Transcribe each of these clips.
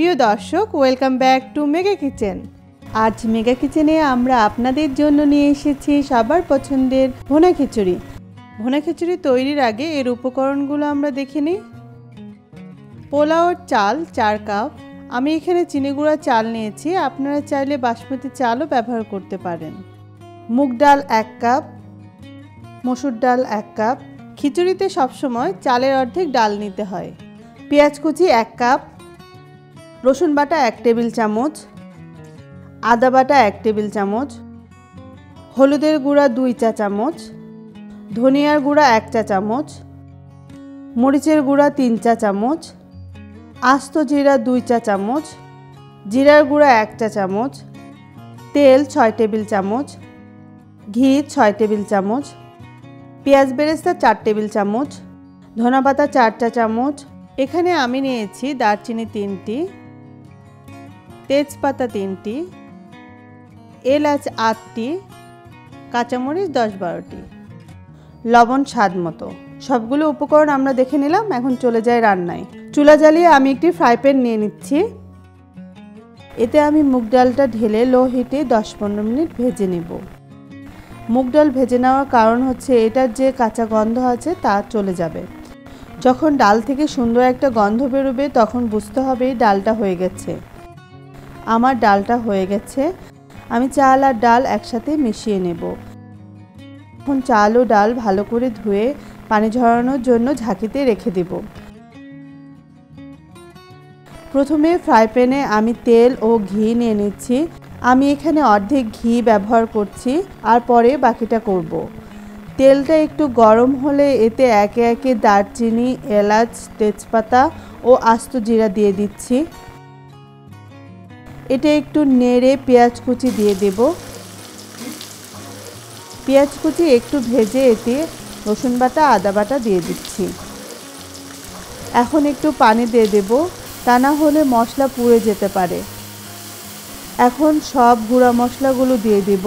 প্রিয় দর্শক, welcome back to mega kitchen. আজ মেগা কিচেনে আমরা আপনাদের জন্য নিয়ে এসেছি সবার পছন্দের ভুনা খিচুড়ি। ভুনা খিচুড়ি তৈরির আগে এর উপকরণগুলো আমরা দেখে নিই। পোলাওর চাল 4 কাপ। আমি এখানে চিনি গুঁড়া চাল নিয়েছি, আপনারা চাইলে বাসমতি চালও ব্যবহার করতে পারেন। মুগ ডাল 1 কাপ, মসুর ডাল 1 কাপ। খিচুড়িতে সবসময় চালের অর্ধেক ডাল নিতে হয়। পেঁয়াজ কুচি 1 কাপ, রসুন বাটা 1 টেবিল চামচ, আদা বাটা 1 টেবিল চামচ, হলুদের গুঁড়া 2 চা চামচ, ধনিয়ার গুঁড়া 1 চা চামচ, মরিচের গুঁড়া 3 চা চামচ, আস্ত জিরা 2 চা চামচ, জিরার গুঁড়া 1 চা চামচ, তেল 6 টেবিল চামচ, ঘি 6 টেবিল চামচ, পেঁয়াজ বেরেস্তা 4 টেবিল চামচ, ধনা পাতা 4 চা চামচ। এখানে আমি নিয়েছি দারচিনি 3টি, তেজপাতা 3টি, এলাচ 8টি, কাঁচামরিচ 10-12টি, লবণ স্বাদ মতো। সবগুলো উপকরণ আমরা দেখে নিলাম। এখন চলে যাই রান্নায়। চুলা জ্বালিয়ে আমি একটি ফ্রাই প্যান নিয়ে নিচ্ছি। এতে আমি মুগ ডালটা ঢেলে লো হিটে 10-15 মিনিট ভেজে নেব। মুগ ডাল ভেজে নেওয়ার কারণ হচ্ছে এটার যে কাঁচা গন্ধ আছে তা চলে যাবে। যখন ডাল থেকে সুন্দর একটা গন্ধ বেরোবে তখন বুঝতে হবে ডালটা হয়ে গেছে। আমার ডালটা হয়ে গেছে। আমি চাল আর ডাল একসাথে মিশিয়ে নেব। এখন চাল ও ডাল ভালো করে ধুয়ে পানি ঝরানোর জন্য ঝাঁকিতে রেখে দেব। প্রথমে ফ্রাই প্যানে আমি তেল ও ঘি নিয়ে নিচ্ছি। আমি এখানে অর্ধেক ঘি ব্যবহার করছি আর পরে বাকিটা করব। তেলটা একটু গরম হলে এতে একে একে দারচিনি, এলাচ, তেজপাতা ও আস্ত জিরা দিয়ে দিচ্ছি। এটা একটু নেড়ে পেঁয়াজ কুচি দিয়ে দেব। পেঁয়াজ কুচি একটু ভেজে এতে রসুন বাটা, আদা বাটা দিয়ে দিচ্ছি। এখন একটু পানি দিয়ে দেব, তা না হলে মশলা পুড়ে যেতে পারে। এখন সব গুঁড়া মশলাগুলো দিয়ে দেব।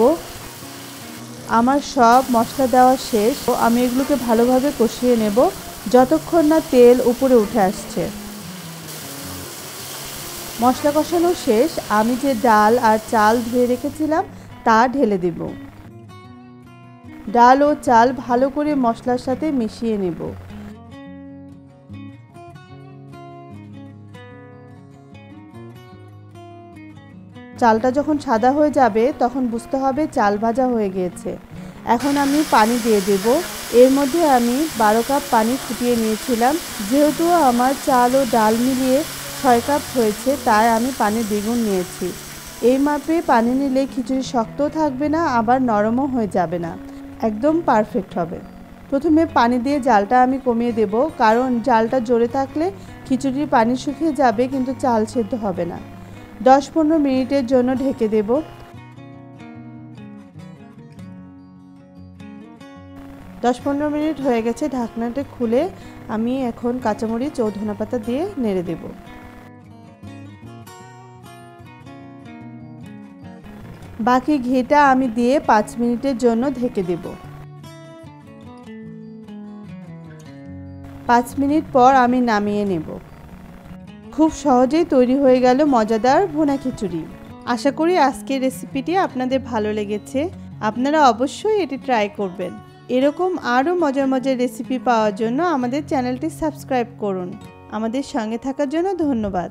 আমার সব মশলা দেওয়া শেষ। আমি এগুলোকে ভালোভাবে কষিয়ে নেব যতক্ষণ না তেল উপরে উঠে আসছে। মশলা কষানো শেষ। আমি যে ডাল আর চাল ধুয়ে রেখেছিলাম তা ঢেলে দেব। ডাল ও চাল ভালো করে মশলার সাথে মিশিয়ে নেব। চালটা যখন সাদা হয়ে যাবে তখন বুঝতে হবে চাল ভাজা হয়ে গিয়েছে। এখন আমি পানি দিয়ে দেব। এর মধ্যে আমি 12 কাপ পানি ফুটিয়ে নিয়েছিলাম। যেহেতু আমার চাল ও ডাল মিলিয়ে 6 কাপ হয়েছে, তাই আমি পানি দ্বিগুণ নিয়েছি। এই মাপে পানি নিলে খিচুড়ি শক্তও থাকবে না, আবার নরমও হয়ে যাবে না, একদম পারফেক্ট হবে। প্রথমে পানি দিয়ে জালটা আমি কমিয়ে দেব, কারণ জালটা জোরে থাকলে খিচুড়ির পানি শুকিয়ে যাবে কিন্তু চাল সেদ্ধ হবে না। 10-15 মিনিটের জন্য ঢেকে দেব। 10-15 মিনিট হয়ে গেছে। ঢাকনাটা খুলে আমি এখন কাঁচামরিচ ও ধনা পাতা দিয়ে নেড়ে দেব। বাকি ঘিটা আমি দিয়ে 5 মিনিটের জন্য ঢেকে দেব। 5 মিনিট পর আমি নামিয়ে নেব। খুব সহজেই তৈরি হয়ে গেল মজাদার ভুনা খিচুড়ি। আশা করি আজকের রেসিপিটি আপনাদের ভালো লেগেছে। আপনারা অবশ্যই এটি ট্রাই করবেন। এরকম আরও মজার মজার রেসিপি পাওয়ার জন্য আমাদের চ্যানেলটি সাবস্ক্রাইব করুন। আমাদের সঙ্গে থাকার জন্য ধন্যবাদ।